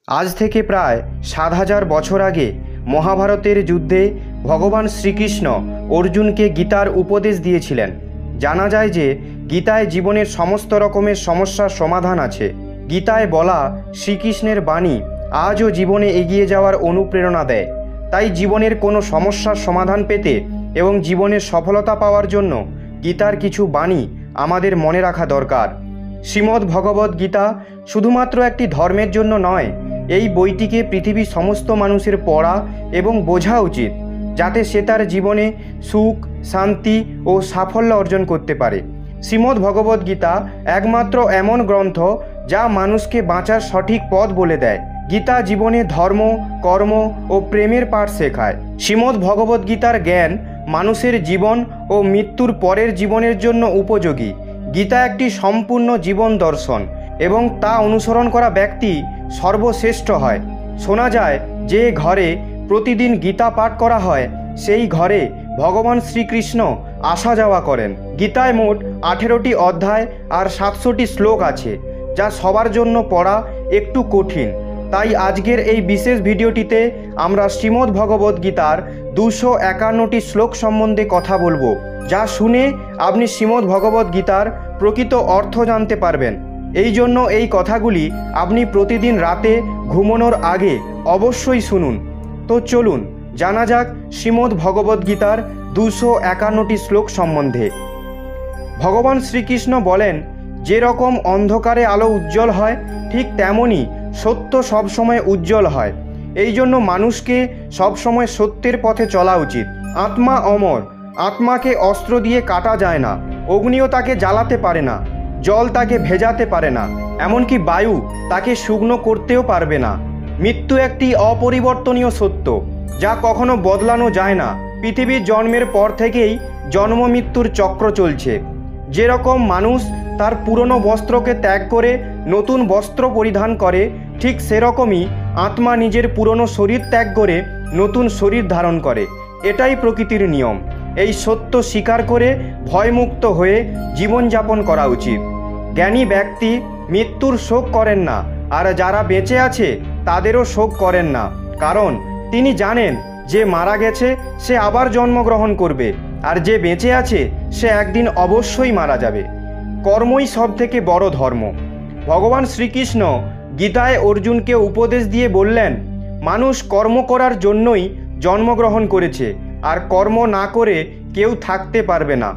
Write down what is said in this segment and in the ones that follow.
আজ থেকে প্রায় ৭,০০০ বছর আগে মহাভারতের যুদ্ধে ভগবান শ্রীকৃষ্ণ অর্জুনকে গীতার উপদেশ দিয়েছিলেন। জানা যায় যে গীতায় জীবনের সমস্ত রকমের সমস্যার সমাধান আছে। গীতায় বলা শ্রীকৃষ্ণের বাণী আজও জীবনে এগিয়ে যাওয়ার অনুপ্রেরণা দেয়। তাই জীবনের কোনো সমস্যার সমাধান পেতে এবং জীবনের সফলতা পাওয়ার জন্য গীতার কিছু বাণী আমাদের মনে রাখা দরকার। শ্রীমদ্ ভগবদ্ গীতা শুধুমাত্র একটি ধর্মের জন্য নয়, এই বইটিকে পৃথিবীর সমস্ত মানুষের পড়া এবং বোঝা উচিত, যাতে সে তার জীবনে সুখ, শান্তি ও সাফল্য অর্জন করতে পারে। শ্রীমদ্ ভগবদ্ গীতা একমাত্র এমন গ্রন্থ যা মানুষকে বাঁচার সঠিক পথ বলে দেয়। গীতা জীবনে ধর্ম, কর্ম ও প্রেমের পাঠ শেখায়। শ্রীমদ্ ভগবদ্ গীতার জ্ঞান মানুষের জীবন ও মৃত্যুর পরের জীবনের জন্য উপযোগী। গীতা একটি সম্পূর্ণ জীবন দর্শন এবং তা অনুসরণ করা ব্যক্তি সর্বশ্রেষ্ঠ হয়। শোনা যায় যে ঘরে প্রতিদিন গীতা পাঠ করা হয় সেই ঘরে ভগবান শ্রীকৃষ্ণ আসা যাওয়া করেন। গীতায় মোট 18টি অধ্যায় আর 700টি শ্লোক আছে, যা সবার জন্য পড়া একটু কঠিন। তাই আজকের এই বিশেষ ভিডিওটিতে আমরা শ্রীমদ্ ভগবদ্ গীতার 251টি শ্লোক সম্বন্ধে কথা বলবো, যা শুনে আপনি শ্রীমদ্ ভগবদ্ গীতার প্রকৃত অর্থ জানতে পারবেন। এই জন্য এই কথাগুলি আপনি প্রতিদিন রাতে ঘুমানোর আগে অবশ্যই শুনুন। তো চলুন জানা যাক শ্রীমদ্ ভগবদ্ গীতার 251টি শ্লোক সম্বন্ধে। ভগবান শ্রীকৃষ্ণ বলেন, যেরকম অন্ধকারে আলো উজ্জ্বল হয় ঠিক তেমনই সত্য সবসময় উজ্জ্বল হয়। এই জন্য মানুষকে সবসময় সত্যের পথে চলা উচিত। আত্মা অমর, আত্মাকে অস্ত্র দিয়ে কাটা যায় না, অগ্নিও তাকে জ্বালাতে পারে না, জল তাকে ভেজাতে পারে না, এমনকি বায়ু তাকে শুকনো করতেও পারবে না। মৃত্যু একটি অপরিবর্তনীয় সত্য, যা কখনো বদলানো যায় না। পৃথিবীর জন্মের পর থেকেই জন্ম মৃত্যুর চক্র চলছে। যেরকম মানুষ তার পুরনো বস্ত্রকে ত্যাগ করে নতুন বস্ত্র পরিধান করে, ঠিক সেরকমই আত্মা নিজের পুরনো শরীর ত্যাগ করে নতুন শরীর ধারণ করে। এটাই প্রকৃতির নিয়ম। এই সত্য স্বীকার করে ভয়মুক্ত হয়ে জীবনযাপন করা উচিত। জ্ঞানী ব্যক্তি মৃত্যুর শোক করেন না, আর যারা বেঁচে আছে তাদেরও শোক করেন না, কারণ তিনি জানেন যে মারা গেছে সে আবার জন্মগ্রহণ করবে, আর যে বেঁচে আছে সে একদিন অবশ্যই মারা যাবে। কর্মই সব থেকে বড় ধর্ম। ভগবান শ্রীকৃষ্ণ গীতায় অর্জুনকে উপদেশ দিয়ে বললেন, মানুষ কর্ম করার জন্যই জন্মগ্রহণ করেছে, আর কর্ম না করে কেউ থাকতে পারবে না।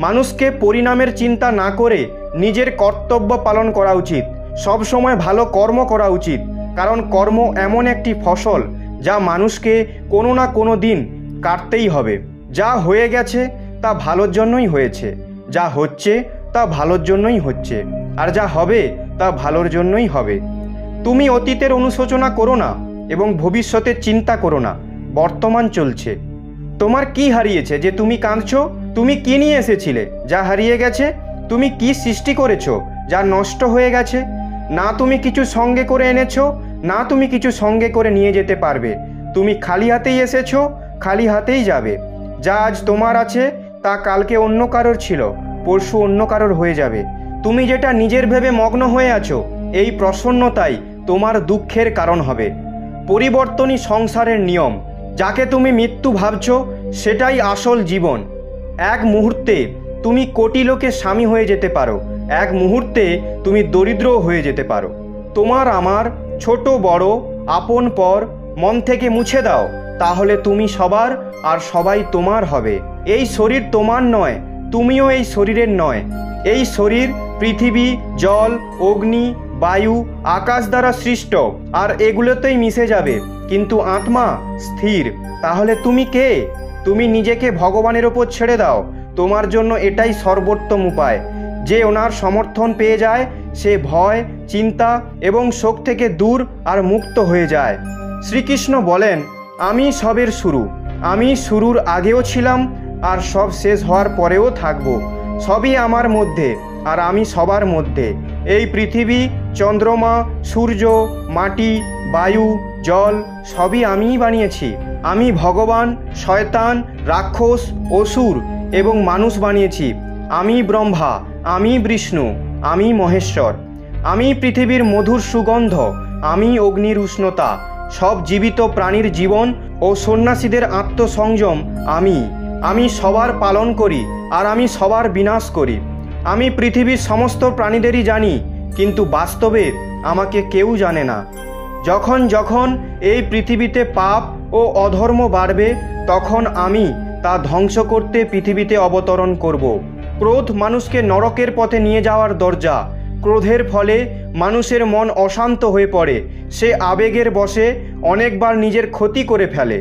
মানুষকে পরিণামের চিন্তা না করে নিজের কর্তব্য পালন করা উচিত। সব সময় ভালো কর্ম করা উচিত, কারণ কর্ম এমন একটি ফসল যা মানুষকে কোনো না কোনো দিন কাটতেই হবে। যা হয়ে গেছে তা ভালোর জন্যই হয়েছে, যা হচ্ছে তা ভালোর জন্যই হচ্ছে, আর যা হবে তা ভালোর জন্যই হবে। তুমি অতীতের অনুশোচনা করো না এবং ভবিষ্যতের চিন্তা করো না। বর্তমান চলছে। তোমার কি হারিয়েছে যে তুমি কাঁদছো? তুমি কি নিয়ে এসেছিলে যা হারিয়ে গেছে? তুমি কি সৃষ্টি করেছো যা নষ্ট হয়ে গেছে? না তুমি কিছু সঙ্গে করে এনেছো, না তুমি কিছু সঙ্গে করে নিয়ে যেতে পারবে। তুমি খালি হাতেই এসেছো, খালি হাতেই যাবে। যা আজ তোমার আছে তা কালকে অন্য কারোর ছিল, পরশু অন্য কারোর হয়ে যাবে। তুমি যেটা নিজের ভেবে মগ্ন হয়ে আছো, এই প্রসন্নতাই তোমার দুঃখের কারণ হবে। পরিবর্তনই সংসারের নিয়ম। যাকে তুমি মৃত্যু ভাবছো সেটাই আসল জীবন। এক মুহূর্তে তুমি কোটি লোকের স্বামী হয়ে যেতে পারো, এক মুহূর্তে তুমি দরিদ্রও হয়ে যেতে পারো। তোমার আমার, ছোট বড়, আপন পর মন থেকে মুছে দাও, তাহলে তুমি সবার আর সবাই তোমার হবে। এই শরীর তোমার নয়, তুমিও এই শরীরের নয়। এই শরীর পৃথিবী, জল, অগ্নি, বায়ু, আকাশ দ্বারা সৃষ্ট, আর এগুলোতেই মিশে যাবে, কিন্তু আত্মা স্থির। তাহলে তুমি কে? তুমি নিজেকে ভগবানের ওপর ছেড়ে দাও। তোমার জন্য এটাই সর্বোত্তম উপায়। যে ওনার সমর্থন পেয়ে যায় সে ভয়, চিন্তা এবং শোক থেকে দূর আর মুক্ত হয়ে যায়। শ্রীকৃষ্ণ বলেন, আমি সবের শুরু। আমি শুরুর আগেও ছিলাম আর সব শেষ হওয়ার পরেও থাকব। সবই আমার মধ্যে আর আমি সবার মধ্যে। এই পৃথিবী, চন্দ্রমা, সূর্য, মাটি, বায়ু, জল সবই আমিই বানিয়েছি। আমি ভগবান, শয়তান, রাক্ষস, অসুর এবং মানুষ বানিয়েছি। আমি ব্রহ্মা, আমি বিষ্ণু, আমি মহেশ্বর। আমি পৃথিবীর মধুর সুগন্ধ, আমি অগ্নির উষ্ণতা, সব জীবিত প্রাণীর জীবন ও সন্ন্যাসীদের আত্মসংযম আমি সবার পালন করি আর আমি সবার বিনাশ করি। আমি পৃথিবীর সমস্ত প্রাণীদেরই জানি, কিন্তু বাস্তবে আমাকে কেউ জানে না। যখন যখন এই পৃথিবীতে পাপ ও অধর্ম বাড়বে, তখন আমি তা ধ্বংস করতে পৃথিবীতে অবতরণ করব। ক্রোধ মানুষকে নরকের পথে নিয়ে যাওয়ার দরজা। ক্রোধের ফলে মানুষের মন অশান্ত হয়ে পড়ে, সে আবেগের বশে অনেকবার নিজের ক্ষতি করে ফেলে।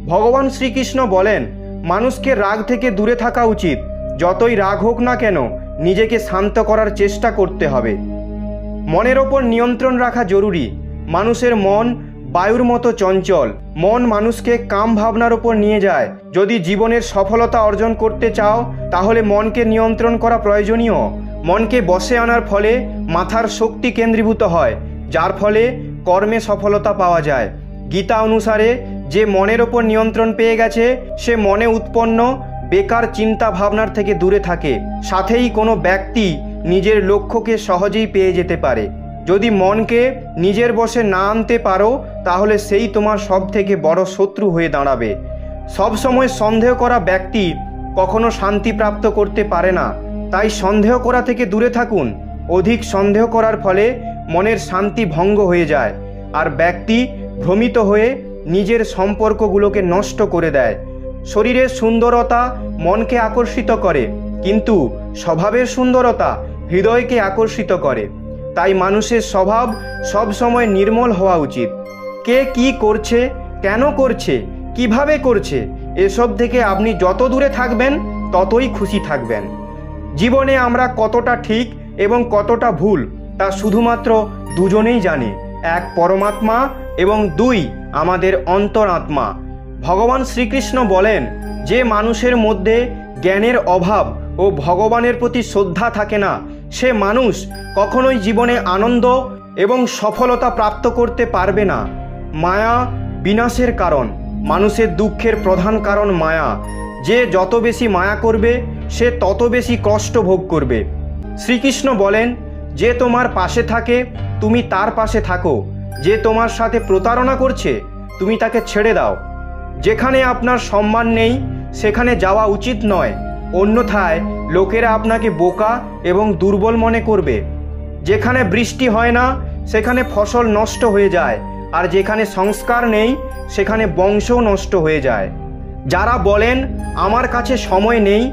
ভগবান শ্রীকৃষ্ণ বলেন, মানুষকে রাগ থেকে দূরে থাকা উচিত। যতই রাগ হোক না কেন, নিজেকে শান্ত করার চেষ্টা করতে হবে। মনের ওপর নিয়ন্ত্রণ রাখা জরুরি। মানুষের মন বায়ুর মতো চঞ্চল। মন মানুষকে কাম ভাবনার ওপর নিয়ে যায়। যদি জীবনের সফলতা অর্জন করতে চাও, তাহলে মনকে নিয়ন্ত্রণ করা প্রয়োজনীয়। মনকে বশে আনার ফলে মাথার শক্তি কেন্দ্রীভূত হয়, যার ফলে কর্মে সফলতা পাওয়া যায়। গীতা অনুসারে যে মনের ওপর নিয়ন্ত্রণ পেয়ে গেছে, সে মনে উৎপন্ন বেকার চিন্তা ভাবনার থেকে দূরে থাকে। সাথেই কোনো ব্যক্তি নিজের লক্ষ্যকে সহজেই পেয়ে যেতে পারে। যদি মনকে নিজের বশে না আনতে পারো, তাহলে সেই তোমার সব থেকে বড় শত্রু হয়ে দাঁড়াবে। সবসময় সন্দেহ করা ব্যক্তি কখনো শান্তি প্রাপ্ত করতে পারে না। তাই সন্দেহ করা থেকে দূরে থাকুন। অধিক সন্দেহ করার ফলে মনের শান্তি ভঙ্গ হয়ে যায়, আর ব্যক্তি ভ্রমিত হয়ে নিজের সম্পর্কগুলোকে নষ্ট করে দেয়। শরীরের সুন্দরতা মনকে আকর্ষিত করে, কিন্তু স্বভাবের সুন্দরতা হৃদয়কে আকর্ষিত করে। তাই মানুষের স্বভাব সবসময় নির্মল হওয়া উচিত। কে কি করছে, কেন করছে, কিভাবে করছে, এসব থেকে আপনি যত দূরে থাকবেন ততই খুশি থাকবেন। জীবনে আমরা কতটা ঠিক এবং কতটা ভুল তা শুধুমাত্র দুজনেই জানে, এক পরমাত্মা এবং দুই আমাদের অন্তরাত্মা। ভগবান শ্রীকৃষ্ণ বলেন, যে মানুষের মধ্যে জ্ঞানের অভাব ও ভগবানের প্রতি শ্রদ্ধা থাকে না, সে মানুষ কখনোই জীবনে আনন্দ এবং সফলতা প্রাপ্ত করতে পারবে না। মায়া বিনাশের কারণ। মানুষের দুঃখের প্রধান কারণ মায়া। যে যত বেশি মায়া করবে, সে তত বেশি কষ্ট ভোগ করবে। শ্রীকৃষ্ণ বলেন, যে তোমার পাশে থাকে তুমি তার পাশে থাকো, যে তোমার সাথে প্রতারণা করছে তুমি তাকে ছেড়ে দাও। যেখানে আপনার সম্মান নেই সেখানে যাওয়া উচিত নয়, অন্যথায় লোকেরা আপনাকে বোকা এবং দুর্বল মনে করবে। যেখানে বৃষ্টি হয় না সেখানে ফসল নষ্ট হয়ে যায়, আর যেখানে সংস্কার নেই সেখানে বংশও নষ্ট হয়ে যায়। যারা বলেন আমার কাছে সময় নেই,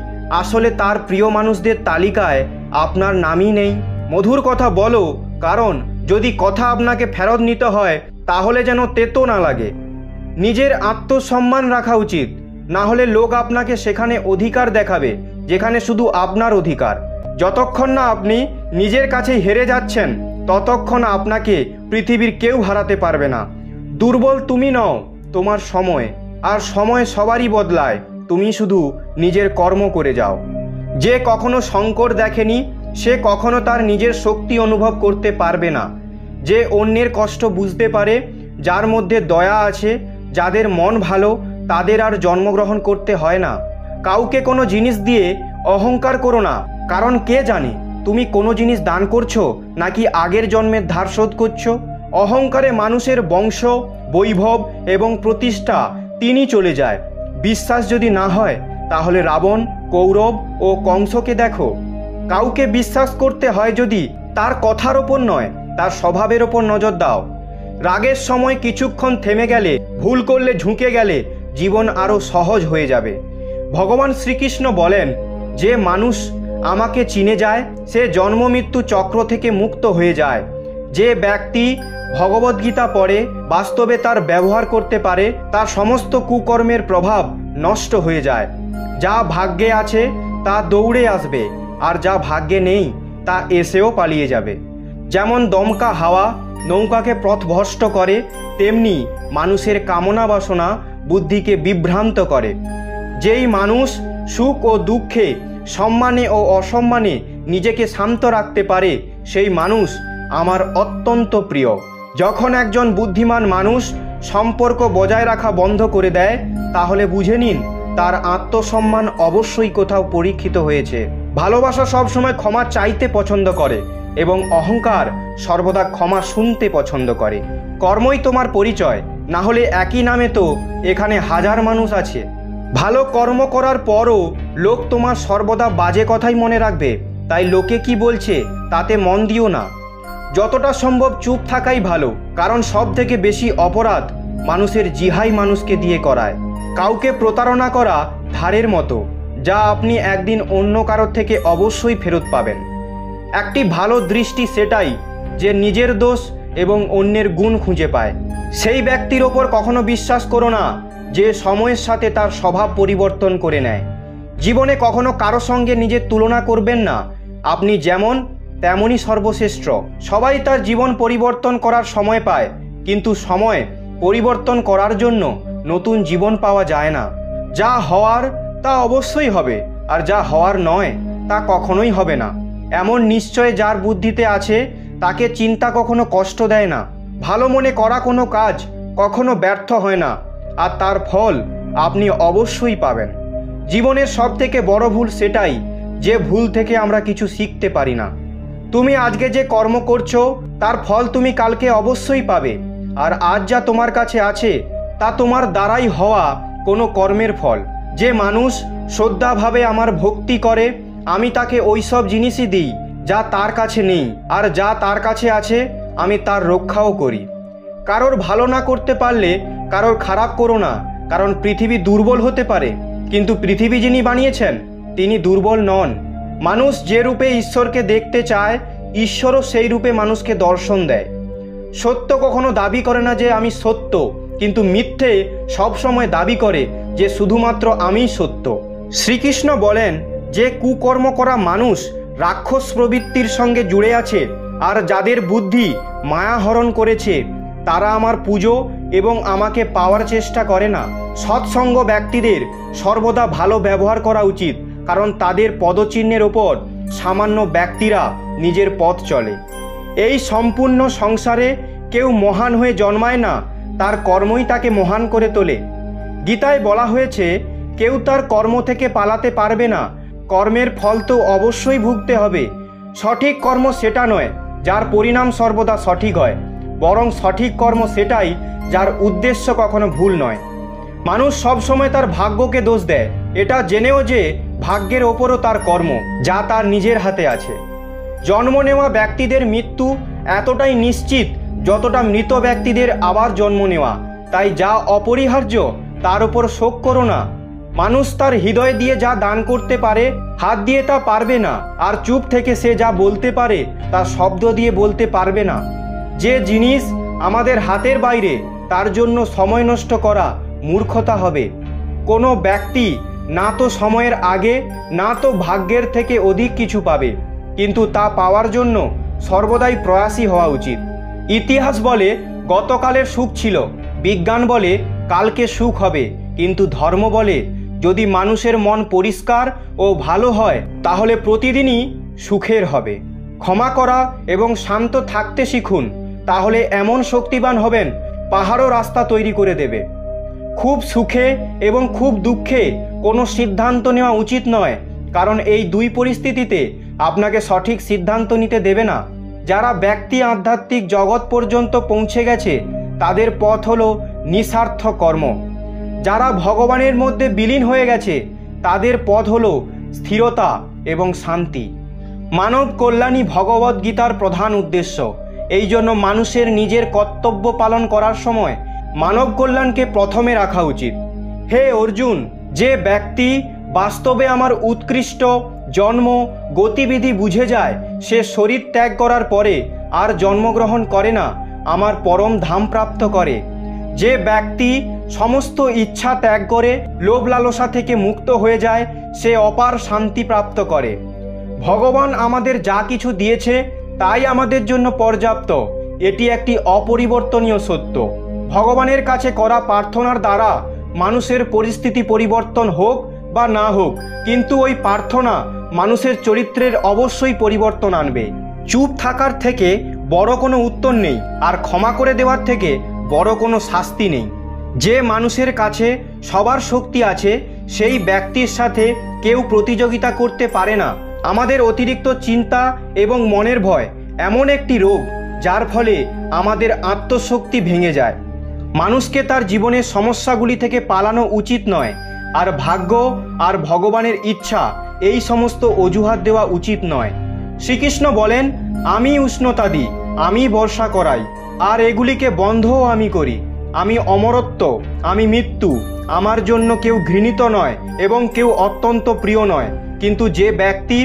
আসলে তার প্রিয় মানুষদের তালিকায় আপনার নামই নেই। মধুর কথা বলো, কারণ যদি কথা আপনাকে ফেরত নিতে হয় তাহলে যেন তেতো না লাগে। নিজের আত্মসম্মান রাখা উচিত, না হলে লোক আপনাকে সেখানে অধিকার দেখাবে যেখানে শুধু আপনার অধিকার। যতক্ষণ না আপনি নিজের কাছে হেরে যাচ্ছেন, ততক্ষণ আপনাকে পৃথিবীর কেউ হারাতে পারবে না। দুর্বল তুমি নও, তোমার সময়, আর সময় সবারই বদলায়। তুমি শুধু নিজের কর্ম করে যাও। যে কখনো সংকট দেখেনি, সে কখনো তার নিজের শক্তি অনুভব করতে পারবে না। যে অন্যের কষ্ট বুঝতে পারে, যার মধ্যে দয়া আছে, যাদের মন ভালো, তাদের আর জন্মগ্রহণ করতে হয় না। কাউকে কোনো জিনিস দিয়ে অহংকার করো না, কারণ কে জানে তুমি কোনো জিনিস দান করছো নাকি আগের জন্মের ধার শোধ করছো। অহংকারে মানুষের বংশ, বৈভব এবং প্রতিষ্ঠা তিনি চলে যায়। বিশ্বাস যদি না হয় তাহলে রাবণ, কৌরব ও কংসকে দেখো। কাউকে বিশ্বাস করতে হয় যদি তার কথার ওপর নয়, তার স্বভাবের ওপর নজর দাও। রাগের সময় কিছুক্ষণ থেমে গেলে, ভুল করলে ঝুঁকে গেলে জীবন আরও সহজ হয়ে যাবে। ভগবান শ্রীকৃষ্ণ বলেন, যে মানুষ আমাকে চিনে যায় সে জন্ম মৃত্যু চক্র থেকে মুক্ত হয়ে যায়। যে ব্যক্তি ভগবদ্গীতা পড়ে, বাস্তবে তার ব্যবহার করতে পারে, তার সমস্ত কুকর্মের প্রভাব নষ্ট হয়ে যায়। যা ভাগ্যে আছে তা দৌড়ে আসবে, আর যা ভাগ্যে নেই তা এসেও পালিয়ে যাবে। যেমন দমকা হাওয়া নৌকাকে পথভ্রষ্ট করে, তেমনি মানুষের কামনা বাসনা বুদ্ধিকে বিভ্রান্ত করে। যেই মানুষ সুখ ও দুঃখে, সম্মানে ও অসম্মানে নিজেকে শান্ত রাখতে পারে, সেই মানুষ আমার অত্যন্ত প্রিয়। যখন একজন বুদ্ধিমান মানুষ সম্পর্ক বজায় রাখা বন্ধ করে দেয়, তাহলে বুঝে নিন তার আত্মসম্মান অবশ্যই কোথাও পরীক্ষিত হয়েছে। ভালোবাসা সবসময় ক্ষমা চাইতে পছন্দ করে, এবং অহংকার সর্বদা ক্ষমা শুনতে পছন্দ করে। কর্মই তোমার পরিচয়, না হলে একই নামে তো এখানে হাজার মানুষ আছে। ভালো কর্ম করার পরও লোক তোমার সর্বদা বাজে কথাই মনে রাখবে, তাই লোকে কি বলছে তাতে মন দিও না। যতটা সম্ভব চুপ থাকাই ভালো, কারণ সব থেকে বেশি অপরাধ মানুষের জিহাই মানুষকে দিয়ে করায়। কাউকে প্রতারণা করা ধারের মতো, যা আপনি একদিন অন্য কারোর থেকে অবশ্যই ফেরত পাবেন। একটি ভালো দৃষ্টি সেটাই যে নিজের দোষ এবং অন্যের গুণ খুঁজে পায়। সেই ব্যক্তির ওপর কখনো বিশ্বাস করো না যে সময়ের সাথে তার স্বভাব পরিবর্তন করে নেয়। জীবনে কখনো কারো সঙ্গে নিজের তুলনা করবেন না। আপনি যেমন তেমনই সর্বশ্রেষ্ঠ। সবাই তার জীবন পরিবর্তন করার সময় পায়, কিন্তু সময় পরিবর্তন করার জন্য নতুন জীবন পাওয়া যায় না। যা হওয়ার তা অবশ্যই হবে, আর যা হওয়ার নয় তা কখনোই হবে না। এমন নিশ্চয় যার বুদ্ধিতে আছে, তাকে চিন্তা কখনো কষ্ট দেয় না। ভালো মনে করা কোনো কাজ কখনো ব্যর্থ হয় না, আর তার ফল আপনি অবশ্যই পাবেন। জীবনের সব থেকে বড় ভুল সেটাই যে ভুল থেকে আমরা কিছু শিখতে পারি না। তুমি আজকে যে কর্ম করছো তার ফল তুমি কালকে অবশ্যই পাবে, আর আজ যা তোমার কাছে আছে তা তোমার দ্বারাই হওয়া কোনো কর্মের ফল। যে মানুষ শ্রদ্ধাভাবে আমার ভক্তি করে, আমি তাকে ওই সব জিনিসই দিই যা তার কাছে নেই, আর যা তার কাছে আছে আমি তার রক্ষাও করি। কারোর ভালো না করতে পারলে কারোর খারাপ করো না, কারণ পৃথিবী দুর্বল হতে পারে, কিন্তু পৃথিবী যিনি বানিয়েছেন তিনি দুর্বল নন। মানুষ যে রূপে ঈশ্বরকে দেখতে চায়, ঈশ্বরও সেই রূপে মানুষকে দর্শন দেয়। সত্য কখনো দাবি করে না যে আমি সত্য, কিন্তু মিথ্যে সবসময় দাবি করে যে শুধুমাত্র আমিই সত্য। শ্রীকৃষ্ণ বলেন যে কুকর্ম করা মানুষ রাক্ষস প্রবৃত্তির সঙ্গে জুড়ে আছে, আর যাদের বুদ্ধি মায়া হরণ করেছে তারা আমার পুজো এবং আমাকে পাওয়ার চেষ্টা করে না। সৎসঙ্গ ব্যক্তিদের সর্বদা ভালো ব্যবহার করা উচিত, কারণ তাদের পদচিহ্নের ওপর সামান্য ব্যক্তিরা নিজের পথ চলে। এই সম্পূর্ণ সংসারে কেউ মহান হয়ে জন্মায় না, তার কর্মই তাকে মহান করে তোলে। গীতায় বলা হয়েছে কেউ তার কর্ম থেকে পালাতে পারবে না, কর্মের ফল তো অবশ্যই ভুগতে হবে। সঠিক কর্ম সেটা নয় যার পরিণাম সর্বদা সঠিক হয়, বরং সঠিক কর্ম সেটাই যার উদ্দেশ্য কখনো ভুল নয়। মানুষ সবসময় তার ভাগ্যকে দোষ দেয়, এটা জেনেও যে ভাগ্যের ওপরও তার কর্ম, যা তার নিজের হাতে আছে। জন্ম নেওয়া ব্যক্তিদের মৃত্যু এতটাই নিশ্চিত যতটা মৃত ব্যক্তিদের আবার জন্ম নেওয়া, তাই যা অপরিহার্য তার উপর শোক করো না। মানুষ তার হৃদয় দিয়ে যা দান করতে পারে হাত দিয়ে তা পারবে না, আর চুপ থেকে সে যা বলতে পারে তা শব্দ দিয়ে বলতে পারবে না। যে জিনিস আমাদের হাতের বাইরে তার জন্য সময় নষ্ট করা মূর্খতা হবে। কোনো ব্যক্তি না তো সময়ের আগে না তো ভাগ্যের থেকে অধিক কিছু পাবে, কিন্তু তা পাওয়ার জন্য সর্বদাই প্রয়াসী হওয়া উচিত। ইতিহাস বলে গতকালের সুখ ছিল, বিজ্ঞান বলে কালকে সুখ হবে, কিন্তু ধর্ম বলে যদি মানুষের মন পরিষ্কার ও ভালো হয় তাহলে প্রতিদিনই সুখের হবে। ক্ষমা করা এবং শান্ত থাকতে শিখুন, তাহলে এমন শক্তিবান হবেন পাহাড়ও রাস্তা তৈরি করে দেবে। খুব সুখে এবং খুব দুঃখে কোনো সিদ্ধান্ত নেওয়া উচিত নয়, কারণ এই দুই পরিস্থিতিতে আপনাকে সঠিক সিদ্ধান্ত নিতে দেবে না। যারা ব্যক্তি আধ্যাত্মিক জগৎ পর্যন্ত পৌঁছে গেছে তাদের পথ হলো নিঃস্বার্থ কর্ম। যারা ভগবানের মধ্যে বিলীন হয়ে গেছে তাদের পথ হলো স্থিরতা এবং শান্তি। মানব কল্যাণই ভগবদ্গীতার প্রধান উদ্দেশ্য। এই জন্য মানুষের নিজের কর্তব্য পালন করার সময় মানব কল্যাণকে প্রথমে রাখা উচিত। হে অর্জুন, যে ব্যক্তি বাস্তবে আমার উৎকৃষ্ট জন্ম গতিবিধি বুঝে যায়, সে শরীর ত্যাগ করার পরে আর জন্মগ্রহণ করে না, আমার পরম ধাম প্রাপ্ত করে। যে ব্যক্তি সমস্ত ইচ্ছা ত্যাগ করে লোভ লালসা থেকে মুক্ত হয়ে যায়, সে অপার শান্তি প্রাপ্ত করে। ভগবান আমাদের যা কিছু দিয়েছে তাই আমাদের জন্য পর্যাপ্ত, এটি একটি অপরিবর্তনীয় সত্য। ভগবানের কাছে করা প্রার্থনার দ্বারা মানুষের পরিস্থিতি পরিবর্তন হোক বা না হোক, কিন্তু ওই প্রার্থনা মানুষের চরিত্রের অবশ্যই পরিবর্তন আনবে। চুপ থাকার থেকে বড় কোনো উত্তর নেই, আর ক্ষমা করে দেওয়ার থেকে বড় কোনো শাস্তি নেই। যে মানুষের কাছে সবার শক্তি আছে সেই ব্যক্তির সাথে কেউ প্রতিযোগিতা করতে পারে না। আমাদের অতিরিক্ত চিন্তা এবং মনের ভয় এমন একটি রোগ যার ফলে আমাদের আত্মশক্তি ভেঙে যায়। মানুষকে তার জীবনের সমস্যাগুলি থেকে পালানো উচিত নয়, আর ভাগ্য আর ভগবানের ইচ্ছা এই সমস্ত অজুহাত দেওয়া উচিত নয়। শ্রীকৃষ্ণ বলেন, আমি উষ্ণতা দিই, আমি বর্ষা করাই, আর এগুলিকে বন্ধও আমি করি। আমি অমরত্ব, আমি মৃত্যু। আমার জন্য কেউ ঘৃণিত নয় এবং কেউ অত্যন্ত প্রিয় নয়, কিন্তু যে ব্যক্তি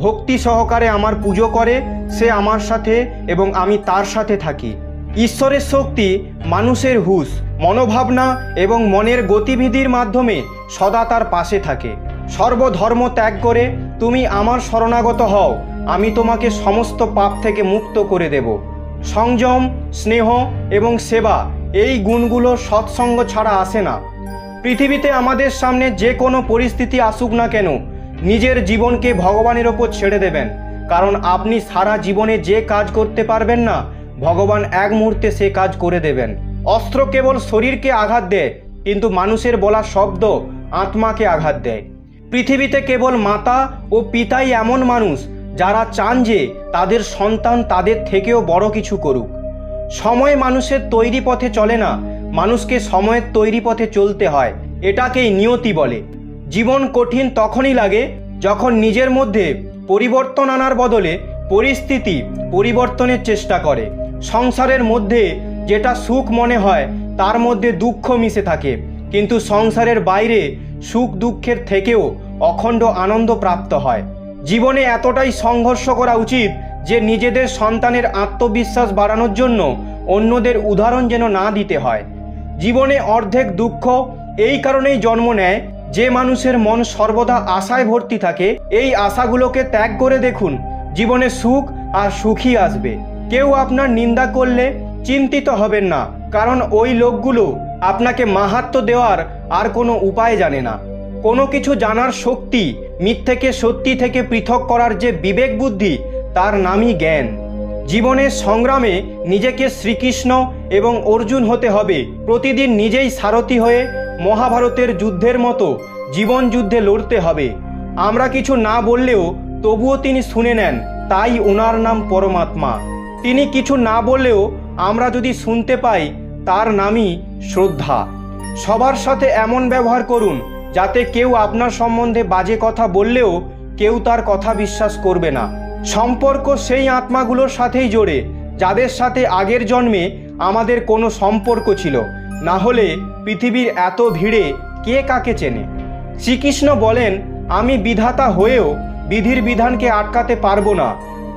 ভক্তি সহকারে আমার পুজো করে সে আমার সাথে এবং আমি তার সাথে থাকি। ঈশ্বরের শক্তি মানুষের হুঁশ, মনোভাবনা এবং মনের গতিবিধির মাধ্যমে সদা তার পাশে থাকে। সর্বধর্ম ত্যাগ করে তুমি আমার শরণাগত হও, আমি তোমাকে সমস্ত পাপ থেকে মুক্ত করে দেব। সংযম, স্নেহ এবং সেবা, এই গুণগুলো সৎসঙ্গ ছাড়া আসে না। পৃথিবীতে আমাদের সামনে যে কোনো পরিস্থিতি আসুক না কেন, নিজের জীবনকে ভগবানের ওপর ছেড়ে দেবেন, কারণ আপনি সারা জীবনে যে কাজ করতে পারবেন না, ভগবান এক মুহূর্তে সে কাজ করে দেবেন। অস্ত্র কেবল শরীরকে আঘাত দেয়, কিন্তু মানুষের বলা শব্দ আত্মাকে আঘাত দেয়। পৃথিবীতে কেবল মাতা ও পিতাই এমন মানুষ যারা চান যে তাদের সন্তান তাদের থেকেও বড় কিছু করুক। সময় মানুষের তৈরি পথে চলে না, মানুষকে সময়ের তৈরি পথে চলতে হয়। এটাকেই নিয়তি বলে। জীবন কঠিন তখনই লাগে যখন নিজের মধ্যে পরিবর্তন আনার বদলে পরিস্থিতি পরিবর্তনের চেষ্টা করে। সংসারের মধ্যে যেটা সুখ মনে হয় তার মধ্যে দুঃখ মিশে থাকে, কিন্তু সংসারের বাইরে সুখ দুঃখের থেকেও অখণ্ড আনন্দ প্রাপ্ত হয়। জীবনে এতটাই সংঘর্ষ করা উচিত যে নিজেদের সন্তানের আত্মবিশ্বাস বাড়ানোর জন্য অন্যদের উদাহরণ যেন না দিতে হয়। জীবনে অর্ধেক দুঃখ এই কারণেই জন্ম নেয় যে মানুষের মন সর্বদা আশায় ভর্তি থাকে। এই আশাগুলোকে ত্যাগ করে দেখুন, জীবনে সুখ আর সুখই আসবে। কেউ আপনার নিন্দা করলে চিন্তিত হবেন না, কারণ ওই লোকগুলো আপনাকে মাহাত্ম্য দেওয়ার আর কোনো উপায় জানে না। কোনো কিছু জানার শক্তি, মিথ্যেকে সত্যি থেকে পৃথক করার যে বিবেক বুদ্ধি, তার নামই জ্ঞান। জীবনের সংগ্রামে নিজেকে শ্রীকৃষ্ণ এবং অর্জুন হতে হবে। প্রতিদিন নিজেই সারথি হয়ে মহাভারতের যুদ্ধের মতো জীবন যুদ্ধে লড়তে হবে। আমরা কিছু না বললেও তবুও তিনি শুনে নেন, তাই ওনার নাম পরমাত্মা। তিনি কিছু না বললেও আমরা যদি শুনতে পাই, তার নামই শ্রদ্ধা। সবার সাথে এমন ব্যবহার করুন যাতে কেউ আপনার সম্বন্ধে বাজে কথা বললেও কেউ তার কথা বিশ্বাস করবে না। সম্পর্ক সেই আত্মাগুলোর সাথেই জোড়ে যাদের সাথে আগের জন্মে আমাদের কোনো সম্পর্ক ছিল, না হলে পৃথিবীর এত ভিড়ে কে কাকে চেনে। শ্রীকৃষ্ণ বলেন, আমি বিধাতা হয়েও বিধির বিধানকে আটকাতে পারবো না।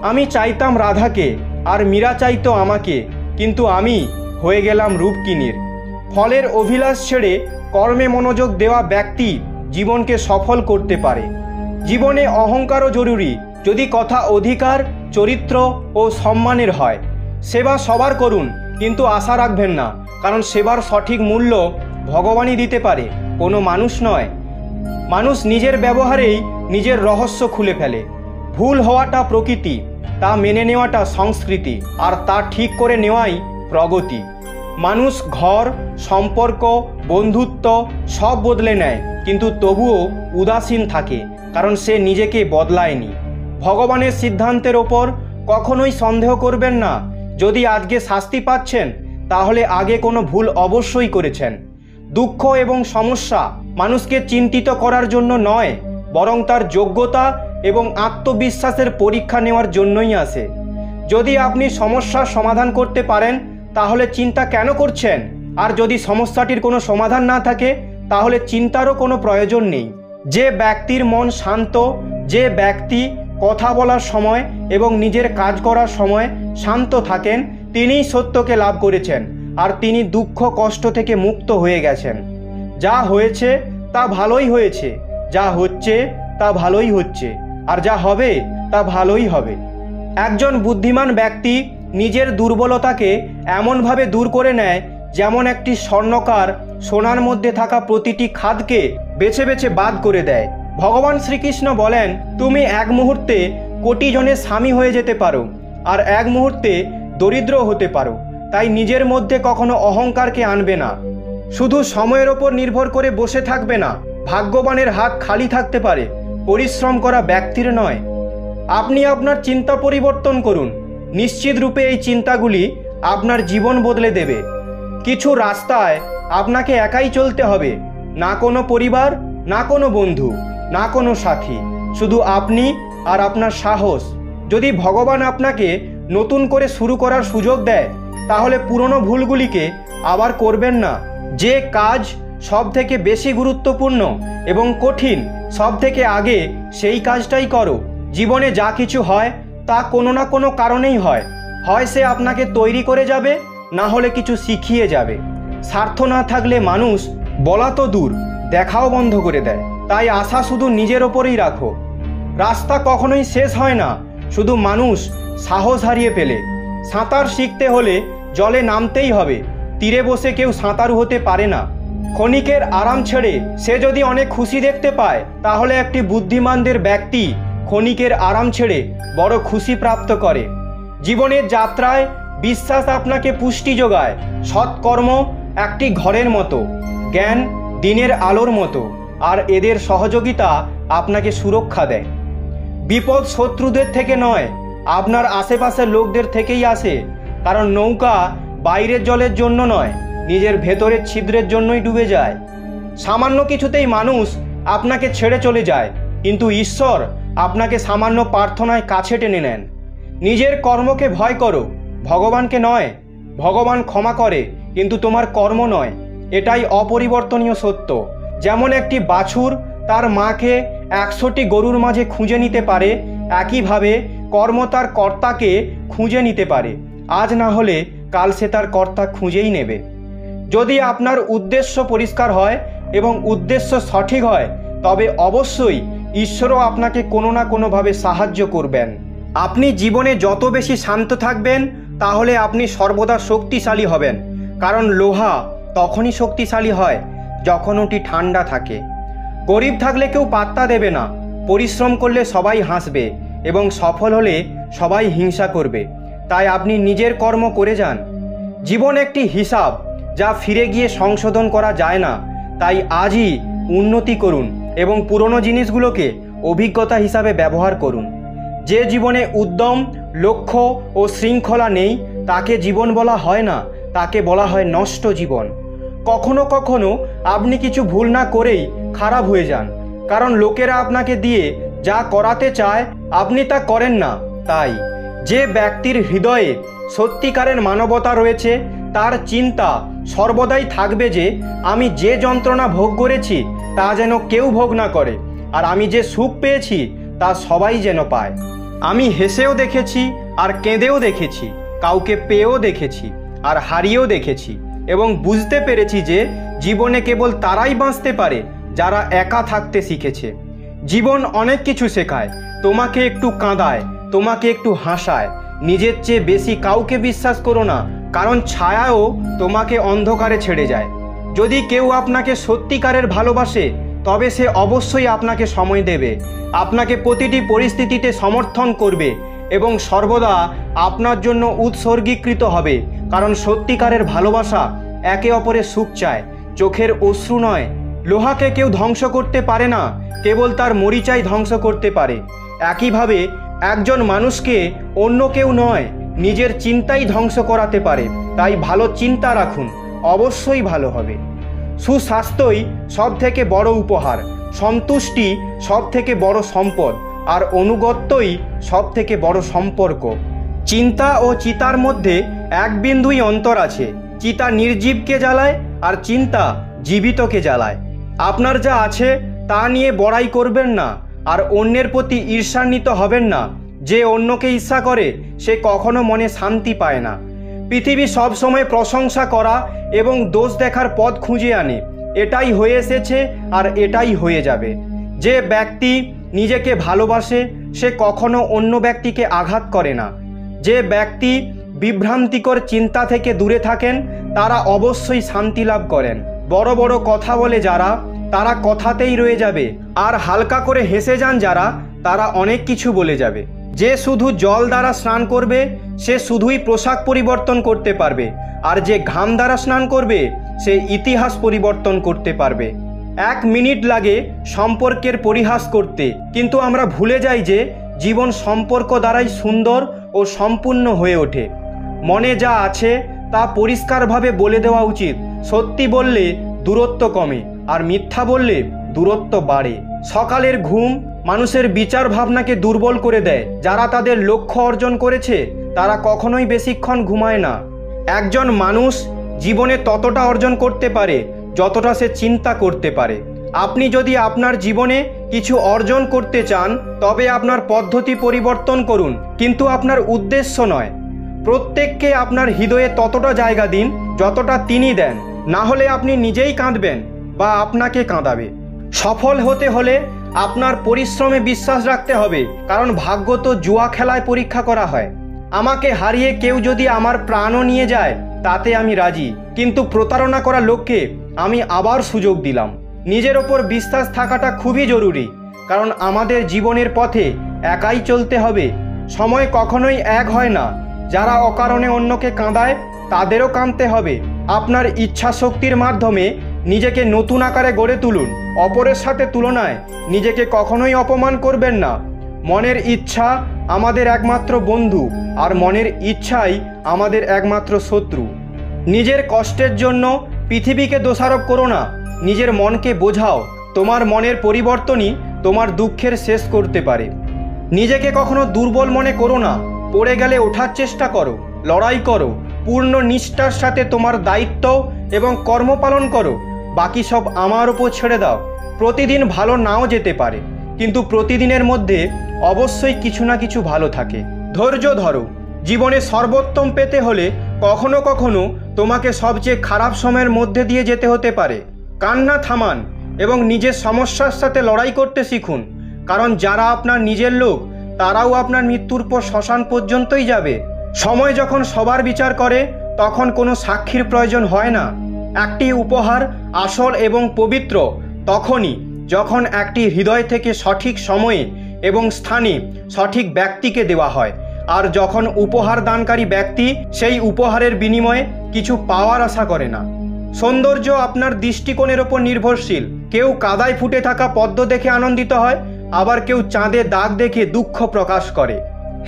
আমি চাইতাম রাধাকে আর মীরা চাইতো আমাকে, কিন্তু আমি হয়ে গেলাম রূপকিনীর। ফলের অভিলাষ ছেড়ে কর্মে মনোযোগ দেওয়া ব্যক্তি জীবনকে সফল করতে পারে। জীবনে অহংকারও জরুরি, যদি কথা অধিকার, চরিত্র ও সম্মানের হয়। সেবা সবার করুন, কিন্তু আশা রাখবেন না, কারণ সেবার সঠিক মূল্য ভগবানই দিতে পারে, কোনো মানুষ নয়। মানুষ নিজের ব্যবহারেই নিজের রহস্য খুলে ফেলে। ভুল হওয়াটা প্রকৃতি, তা মেনে নেওয়াটা সংস্কৃতি, আর তা ঠিক করে নেওয়াই প্রগতি। মানুষ ঘর, সম্পর্ক, বন্ধুত্ব সব বদলে নেয়, কিন্তু তবুও উদাসীন থাকে, কারণ সে নিজেকে বদলায়নি। ভগবানের সিদ্ধান্তের ওপর কখনোই সন্দেহ করবেন না। যদি আজকে শাস্তি পাচ্ছেন, তাহলে আগে কোনো ভুল অবশ্যই করেছেন। দুঃখ এবং সমস্যা মানুষকে চিন্তিত করার জন্য নয়, বরং তার যোগ্যতা এবং আত্মবিশ্বাসের পরীক্ষা নেওয়ার জন্যই আসে। যদি আপনি সমস্যার সমাধান করতে পারেন, তাহলে চিন্তা কেন করছেন? আর যদি সমস্যাটির কোনো সমাধান না থাকে, তাহলে চিন্তারও কোনো প্রয়োজন নেই। যে ব্যক্তির মন শান্ত, যে ব্যক্তি কথা বলার সময় এবং নিজের কাজ করার সময় শান্ত থাকেন, তিনিই সত্যকে লাভ করেছেন, আর তিনি দুঃখ কষ্ট থেকে মুক্ত হয়ে গেছেন। যা হয়েছে তা ভালোই হয়েছে, যা হচ্ছে তা ভালোই হচ্ছে, আর যা হবে তা ভালোই হবে। একজন বুদ্ধিমান ব্যক্তি নিজের দুর্বলতাকে এমনভাবে দূর করে নেয় যেমন একটি স্বর্ণকার সোনার মধ্যে থাকা প্রতিটি খাদকে বেছে বেছে বাদ করে দেয়। ভগবান শ্রীকৃষ্ণ বলেন, তুমি এক মুহূর্তে কোটি জনের স্বামী হয়ে যেতে পারো, আর এক মুহূর্তে দরিদ্র হতে পারো। তাই নিজের মধ্যে কখনো অহংকারকে আনবে না। শুধু সময়ের ওপর নির্ভর করে বসে থাকবে না। ভাগ্যবানের হাত খালি থাকতে পারে, পরিশ্রম করা ব্যক্তির নয়। আপনি আপনার চিন্তা পরিবর্তন করুন, নিশ্চিত রূপে এই চিন্তাগুলি আপনার জীবন বদলে দেবে। কিছু রাস্তায় আপনাকে একাই চলতে হবে, না কোনো পরিবার, না কোনো বন্ধু, না কোনো সাথী, শুধু আপনি আর আপনার সাহস। যদি ভগবান আপনাকে নতুন করে শুরু করার সুযোগ দেয়, তাহলে পুরনো ভুলগুলিকে আবার করবেন না। যে কাজ সব থেকে বেশি গুরুত্বপূর্ণ এবং কঠিন, সব থেকে আগে সেই কাজটাই করো। জীবনে যা কিছু হয় তা কোনো না কোনো কারণেই হয়। হয় সে আপনাকে তৈরি করে যাবে, না হলে কিছু শিখিয়ে যাবে। স্বার্থ না থাকলে মানুষ বলা তো দূর, দেখাও বন্ধ করে দেয়। তাই আশা শুধু নিজের ওপরেই রাখো। রাস্তা কখনোই শেষ হয় না, শুধু মানুষ সাহস হারিয়ে ফেলে। সাঁতার শিখতে হলে জলে নামতেই হবে, তীরে বসে কেউ সাঁতারু হতে পারে না। ক্ষণিকের আরাম ছেড়ে সে যদি অনেক খুশি দেখতে পায়, তাহলে একটি বুদ্ধিমানদের ব্যক্তি ক্ষণিকের আরাম ছেড়ে বড় খুশি প্রাপ্ত করে। জীবনের যাত্রায় বিশ্বাস আপনাকে পুষ্টি যোগায়। সৎকর্ম একটি ঘরের মতো, জ্ঞান দিনের আলোর মতো, আর এদের সহযোগিতা আপনাকে সুরক্ষা দেয়। বিপদ শত্রুদের থেকে নয়, আপনার আশেপাশের লোকদের থেকেই আসে। কারণ নৌকা বাইরের জলের জন্য নয়, নিজের ভেতরের ছিদ্রের জন্যই ডুবে যায়। সামান্য কিছুতেই মানুষ আপনাকে ছেড়ে চলে যায়, কিন্তু ঈশ্বর আপনাকে সামান্য প্রার্থনায় কাছে টেনে নেন। নিজের কর্মকে ভয় করো, ভগবানকে নয়। ভগবান ক্ষমা করে, কিন্তু তোমার কর্ম নয়। এটাই অপরিবর্তনীয় সত্য। যেমন একটি বাছুর তার মাকে 100টি গরুর মাঝে খুঁজে নিতে পারে, একইভাবে কর্ম তার কর্তাকে খুঁজে নিতে পারে। আজ না হলে কাল সে তার কর্তা খুঁজেই নেবে। যদি আপনার উদ্দেশ্য পরিষ্কার হয় এবং উদ্দেশ্য সঠিক হয়, তবে অবশ্যই ঈশ্বরও আপনাকে কোনো না কোনোভাবে সাহায্য করবেন। আপনি জীবনে যত বেশি শান্ত থাকবেন, তাহলে আপনি সর্বদা শক্তিশালী হবেন। কারণ লোহা তখনই শক্তিশালী হয় যখন ওটি ঠান্ডা থাকে। গরিব থাকলে কেউ পাত্তা দেবে না, পরিশ্রম করলে সবাই হাসবে এবং সফল হলে সবাই হিংসা করবে। তাই আপনি নিজের কর্ম করে যান। জীবন একটি হিসাব, যা ফিরে গিয়ে সংশোধন করা যায় না। তাই আজই উন্নতি করুন এবং পুরনো জিনিসগুলোকে অভিজ্ঞতা হিসাবে ব্যবহার করুন। যে জীবনে উদ্যম, লক্ষ্য ও শৃঙ্খলা নেই, তাকে জীবন বলা হয় না, তাকে বলা হয় নষ্ট জীবন। কখনো কখনো আপনি কিছু ভুল না করেই খারাপ হয়ে যান, কারণ লোকেরা আপনাকে দিয়ে যা করাতে চায় আপনি তা করেন না। তাই যে ব্যক্তির হৃদয়ে সত্যিকারের মানবতা রয়েছে, তার চিন্তা সর্বদাই থাকবে যে আমি যে যন্ত্রণা ভোগ করেছি তা যেন কেউ ভোগ না করে, আর আমি যে সুখ পেয়েছি তা সবাই যেন পায়। আমি হেসেও দেখেছি আর কেঁদেও দেখেছি, কাউকে পেয়েও দেখেছি আর হারিয়েও দেখেছি, এবং বুঝতে পেরেছি যে জীবনে কেবল তারাই বাঁচতে পারে যারা একা থাকতে শিখেছে। জীবন অনেক কিছু শেখায়, তোমাকে একটু কাঁদায়, তোমাকে একটু হাসায়। নিজের চেয়ে বেশি কাউকে বিশ্বাস করো না, কারণ ছায়াও তোমাকে অন্ধকারে ছেড়ে যায়। যদি কেউ আপনাকে সত্যিকারের ভালোবাসে, তবে সে অবশ্যই আপনাকে সময় দেবে, আপনাকে প্রতিটি পরিস্থিতিতে সমর্থন করবে এবং সর্বদা আপনার জন্য উৎসর্গীকৃত হবে। কারণ সত্যিকারের ভালোবাসা একে অপরের সুখ চায়, চোখের অশ্রু নয়। লোহাকে কেউ ধ্বংস করতে পারে না, কেবল তার মরিচাই ধ্বংস করতে পারে। একইভাবে একজন মানুষকে অন্য কেউ নয়, নিজের চিন্তাই ধ্বংস করাতে পারে। তাই ভালো চিন্তা রাখুন, অবশ্যই ভালো হবে। সুস্বাস্থ্যই সব থেকে বড় উপহার, সন্তুষ্টি সব থেকে বড় সম্পদ, আর অনুগত্যই সব থেকে বড় সম্পর্ক। চিন্তা ও চিতার মধ্যে এক বিন্দুই অন্তর আছে। চিতা নির্জীবকে জ্বালায় আর চিন্তা জীবিতকে জ্বালায়। আপনার যা আছে তা নিয়ে বড়াই করবেন না, আর অন্যের প্রতি ঈর্ষান্বিত হবেন না। যে অন্যকে ঈর্ষা করে সে কখনো মনে শান্তি পায় না। পৃথিবী সবসময় প্রশংসা করা এবং দোষ দেখার পথ খুঁজে আনে। এটাই হয়ে এসেছে আর এটাই হয়ে যাবে। যে ব্যক্তি নিজেকে ভালোবাসে সে কখনো অন্য ব্যক্তিকে আঘাত করে না। যে ব্যক্তি বিভ্রান্তিকর চিন্তা থেকে দূরে থাকেন তারা অবশ্যই শান্তি লাভ করেন। বড় বড় কথা বলে যারা, তারা কথাতেই রয়ে যাবে, আর হালকা করে হেসে যান যারা, তারা অনেক কিছু বলে যাবে। যে শুধু জল দ্বারা স্নান করবে সে শুধুই পোশাক পরিবর্তন করতে পারবে, আর যে ঘাম দ্বারা স্নান করবে সে ইতিহাস পরিবর্তন করতে পারবে। 1 মিনিট লাগে সম্পর্কের পরিহাস করতে, কিন্তু আমরা ভুলে যাই যে জীবন সম্পর্ক দ্বারাই সুন্দর ও ও সম্পূর্ণ হয়ে ওঠে। মনে যা আছে তা পরিষ্কারভাবে বলে দেওয়া উচিত। সত্যি বললে দূরত্ব কমে, আর মিথ্যা বললে দূরত্ব বাড়ে। সকালের ঘুম মানুষের বিচার ভাবনাকে দুর্বল করে দেয়। যারা তাদের লক্ষ্য অর্জন করেছে তারা কখনোই বেশিক্ষণ ঘুমায় না। একজন মানুষ জীবনে ততটা অর্জন করতে পারে যতটা সে চিন্তা করতে পারে। আপনি যদি আপনার জীবনে কিছু অর্জন করতে চান তবে আপনার পদ্ধতি পরিবর্তন করুন, কিন্তু আপনার উদ্দেশ্য নয়। প্রত্যেককে আপনার হৃদয়ে ততটা জায়গা দিন যতটা তিনি দেন, না হলে আপনি নিজেই কাঁদবেন বা আপনাকে কাঁদাবে। সফল হতে হলে আপনার পরিশ্রমে বিশ্বাস রাখতে হবে, কারণ ভাগ্য তো জুয়া খেলায় পরীক্ষা করা হয়। আমাকে হারিয়ে কেউ যদি আমার প্রাণও নিয়ে যায় তাতে আমি রাজি, কিন্তু প্রতারণা করা লোককে আমি আবার সুযোগ দিলাম। নিজের ওপর বিশ্বাস থাকাটা খুবই জরুরি, কারণ আমাদের জীবনের পথে একাই চলতে হবে। সময় কখনোই এক হয় না। যারা অকারণে অন্যকে কাঁদায় তাদেরও কাঁদতে হবে। আপনার ইচ্ছা শক্তির মাধ্যমে নিজেকে নতুন আকারে গড়ে তুলুন। অপরের সাথে তুলনায় নিজেকে কখনোই অপমান করবেন না। মনের ইচ্ছা আমাদের একমাত্র বন্ধু, আর মনের ইচ্ছাই আমাদের একমাত্র শত্রু। নিজের কষ্টের জন্য পৃথিবীকে দোষারোপ করো না, নিজের মনকে বোঝাও। তোমার মনের পরিবর্তনই তোমার দুঃখের শেষ করতে পারে। নিজেকে কখনো দুর্বল মনে করো না। পড়ে গেলে ওঠার চেষ্টা করো, লড়াই করো, পূর্ণ নিষ্ঠার সাথে তোমার দায়িত্ব এবং কর্ম পালন করো। বাকি সব আমার উপর ছেড়ে দাও। প্রতিদিন ভালো নাও যেতে পারে, কিন্তু প্রতিদিনের মধ্যে অবশ্যই কিছু না কিছু ভালো থাকে। ধৈর্য ধরো। জীবনে সর্বোত্তম পেতে হলে কখনো কখনো তোমাকে সবচেয়ে খারাপ সময়ের মধ্যে দিয়ে যেতে হতে পারে। কান্না থামান এবং নিজের সমস্যার সাথে লড়াই করতে শিখুন, কারণ যারা আপনার নিজের লোক তারাও আপনার মৃত্যুর পর শ্মশান পর্যন্তই যাবে। সময় যখন সবার বিচার করে তখন কোনো সাক্ষীর প্রয়োজন হয় না। একটি উপহার আসল এবং পবিত্র তখনই যখন একটি হৃদয় থেকে সঠিক সময়ে এবং স্থানে সঠিক ব্যক্তিকে দেওয়া হয়, আর যখন উপহার দানকারী ব্যক্তি সেই উপহারের বিনিময়ে কিছু পাওয়ার আশা করে না। সৌন্দর্য আপনার দৃষ্টিকোণের ওপর নির্ভরশীল। কেউ কাদায় ফুটে থাকা পদ্ম দেখে আনন্দিত হয়, আবার কেউ চাঁদে দাগ দেখে দুঃখ প্রকাশ করে।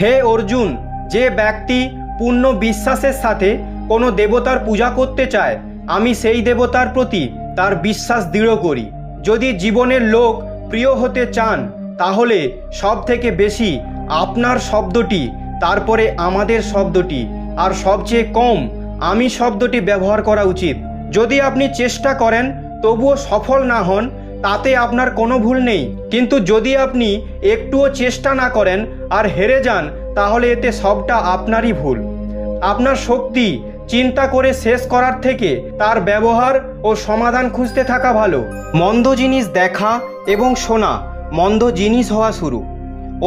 হে অর্জুন, যে ব্যক্তি পূর্ণ বিশ্বাসের সাথে কোনো দেবতার পূজা করতে চায়, আমি সেই দেবতার প্রতি তার বিশ্বাস দৃঢ় করি। যদি জীবনের লোক প্রিয় হতে চান তাহলে সব থেকে বেশি আপনার শব্দটি, তারপরে আমাদের শব্দটি, আর সবচেয়ে কম আমি শব্দটি ব্যবহার করা উচিত। যদি আপনি চেষ্টা করেন তবুও সফল না হন তাতে আপনার কোনো ভুল নেই, কিন্তু যদি আপনি একটুও চেষ্টা না করেন আর হেরে যান তাহলে এতে সবটা আপনারই ভুল। আপনার শক্তি চিন্তা করে শেষ করার থেকে তার ব্যবহার ও সমাধান খুঁজতে থাকা ভালো। মন্দ জিনিস দেখা এবং শোনা মন্দ জিনিস হওয়া শুরু।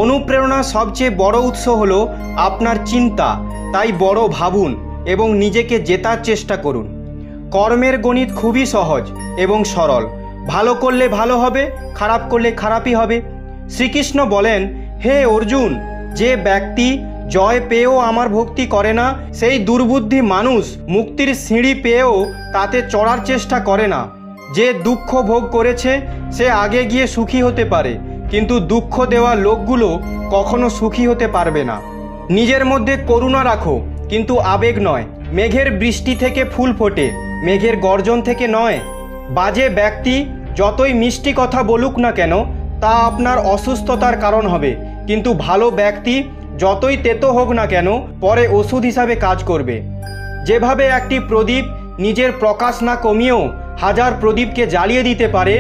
অনুপ্রেরণার সবচেয়ে বড় উৎস হলো আপনার চিন্তা, তাই বড় ভাবুন এবং নিজেকে জেতার চেষ্টা করুন। কর্মের গণিত খুবই সহজ এবং সরল। ভালো করলে ভালো হবে, খারাপ করলে খারাপই হবে। শ্রীকৃষ্ণ বলেন, হে অর্জুন, যে ব্যক্তি জয় পেয়েও আমার ভক্তি করে না সেই দুর্বুদ্ধি মানুষ মুক্তির সিঁড়ি পেয়েও তাতে চড়ার চেষ্টা করে না। যে দুঃখ ভোগ করেছে সে আগে গিয়ে সুখী হতে পারে, কিন্তু দুঃখ দেওয়া লোকগুলো কখনো সুখী হতে পারবে না। নিজের মধ্যে করুণা রাখো, কিন্তু আবেগ নয়। মেঘের বৃষ্টি থেকে ফুল ফোটে, মেঘের গর্জন থেকে নয়। বাজে ব্যক্তি যতই মিষ্টি কথা বলুক না কেন তা আপনার অসুস্থতার কারণ হবে, কিন্তু ভালো ব্যক্তি যতই তেতো হোক না কেন পরে ওষুধ হিসাবে কাজ করবে। যেভাবে একটি প্রদীপ নিজের প্রকাশ না কমিয়েও হাজার প্রদীপকে জ্বালিয়ে দিতে পারে,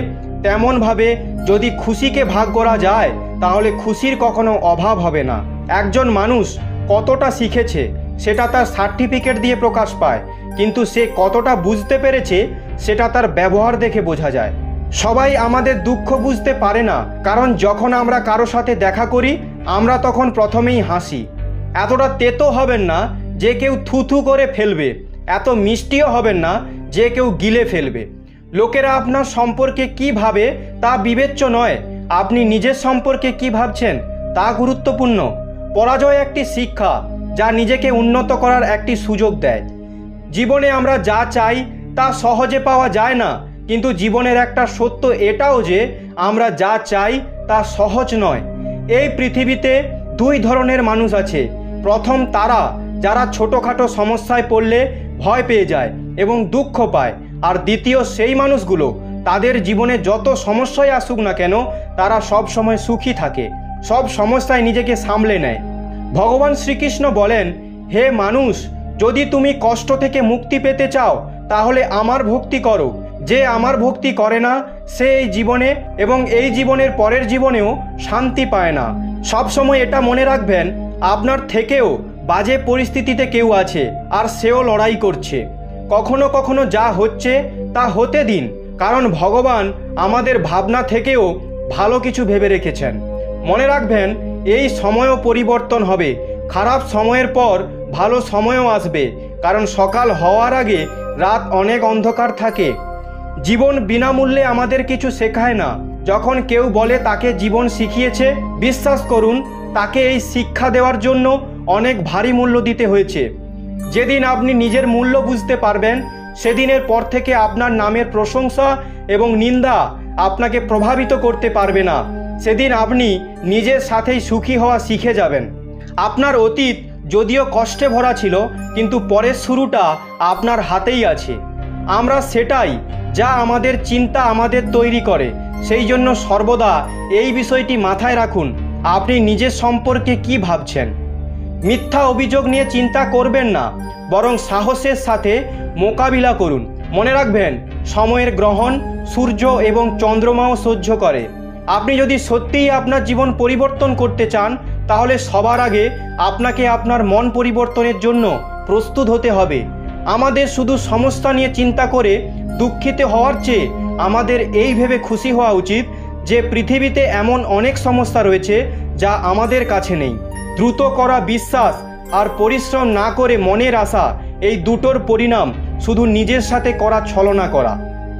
তেমনভাবে যদি খুশিকে ভাগ করা যায় তাহলে খুশির কখনো অভাব হবে না। একজন মানুষ কতটা শিখেছে সেটা তার সার্টিফিকেট দিয়ে প্রকাশ পায়, কিন্তু সে কতটা বুঝতে পেরেছে সেটা তার ব্যবহার দেখে বোঝা যায়। সবাই আমাদের দুঃখ বুঝতে পারে না, কারণ যখন আমরা কারো সাথে দেখা করি আমরা তখন প্রথমেই হাসি। এতটা তেতো হবেন না যে কেউ থুথু করে ফেলবে, এত মিষ্টিও হবেন না যে কেউ গিলে ফেলবে। লোকেরা আপনার সম্পর্কে কি ভাবে তা বিবেচ্য নয়, আপনি নিজের সম্পর্কে কি ভাবছেন তা গুরুত্বপূর্ণ। পরাজয় একটি শিক্ষা যা নিজেকে উন্নত করার একটি সুযোগ দেয়। জীবনে আমরা যা চাই তা সহজে পাওয়া যায় না, কিন্তু জীবনের একটা সত্য এটাও যে আমরা যা চাই তা সহজ নয়। এই পৃথিবীতে দুই ধরনের মানুষ আছে, প্রথম তারা যারা ছোটোখাটো সমস্যায় পড়লে ভয় পেয়ে যায় এবং দুঃখ পায়, আর দ্বিতীয় সেই মানুষগুলো তাদের জীবনে যত সমস্যাই আসুক না কেন তারা সব সময় সুখী থাকে, সব সমস্যায় নিজেকে সামলে নেয়। ভগবান শ্রীকৃষ্ণ বলেন, হে মানুষ, যদি তুমি কষ্ট থেকে মুক্তি পেতে চাও তাহলে আমার ভক্তি করো। যে আমার ভক্তি করে না সে এই জীবনে এবং এই জীবনের পরের জীবনেও শান্তি পায় না। সবসময় এটা মনে রাখবেন, আপনার থেকেও বাজে পরিস্থিতিতে কেউ আছে আর সেও লড়াই করছে। কখনো কখনো যা হচ্ছে তা হতে দিন, কারণ ভগবান আমাদের ভাবনা থেকেও ভালো কিছু ভেবে রেখেছেন। মনে রাখবেন, এই সময়ও পরিবর্তন হবে, খারাপ সময়ের পর ভালো সময়ও আসবে, কারণ সকাল হওয়ার আগে রাত অনেক অন্ধকার থাকে। জীবন বিনামূল্যে আমাদের কিছু শেখায় না। যখন কেউ বলে তাকে জীবন শিখিয়েছে, বিশ্বাস করুন তাকে এই শিক্ষা দেওয়ার জন্য অনেক ভারী মূল্য দিতে হয়েছে। যেদিন আপনি নিজের মূল্য বুঝতে পারবেন, সেদিনের পর থেকে আপনার নামের প্রশংসা এবং নিন্দা আপনাকে প্রভাবিত করতে পারবে না। সেদিন আপনি নিজের সাথেই সুখী হওয়া শিখে যাবেন। আপনার অতীত যদিও কষ্টে ভরা ছিল, কিন্তু পরের শুরুটা আপনার হাতেই আছে। আমরা সেটাই যা আমাদের চিন্তা আমাদের তৈরি করে। সেই জন্য সর্বদা এই বিষয়টি মাথায় রাখুন, আপনি নিজের সম্পর্কে কি ভাবছেন। মিথ্যা অভিযোগ নিয়ে চিন্তা করবেন না, বরং সাহসের সাথে মোকাবিলা করুন। মনে রাখবেন, সময়ের গ্রহণ সূর্য এবং চন্দ্রমাও সহ্য করে। আপনি যদি সত্যিই আপনার জীবন পরিবর্তন করতে চান, তাহলে সবার আগে আপনাকে আপনার মন পরিবর্তনের জন্য প্রস্তুত হতে হবে। আমাদের শুধু সমস্যা নিয়ে চিন্তা করে দুঃখিত হওয়ার চেয়ে আমাদের এই ভেবে খুশি হওয়া উচিত যে পৃথিবীতে এমন অনেক সমস্যা রয়েছে যা আমাদের কাছে নেই। দ্রুত করা বিশ্বাস আর পরিশ্রম না করে মনের আশা, এই দুটোর পরিণাম শুধু নিজের সাথে করা ছলনা করা।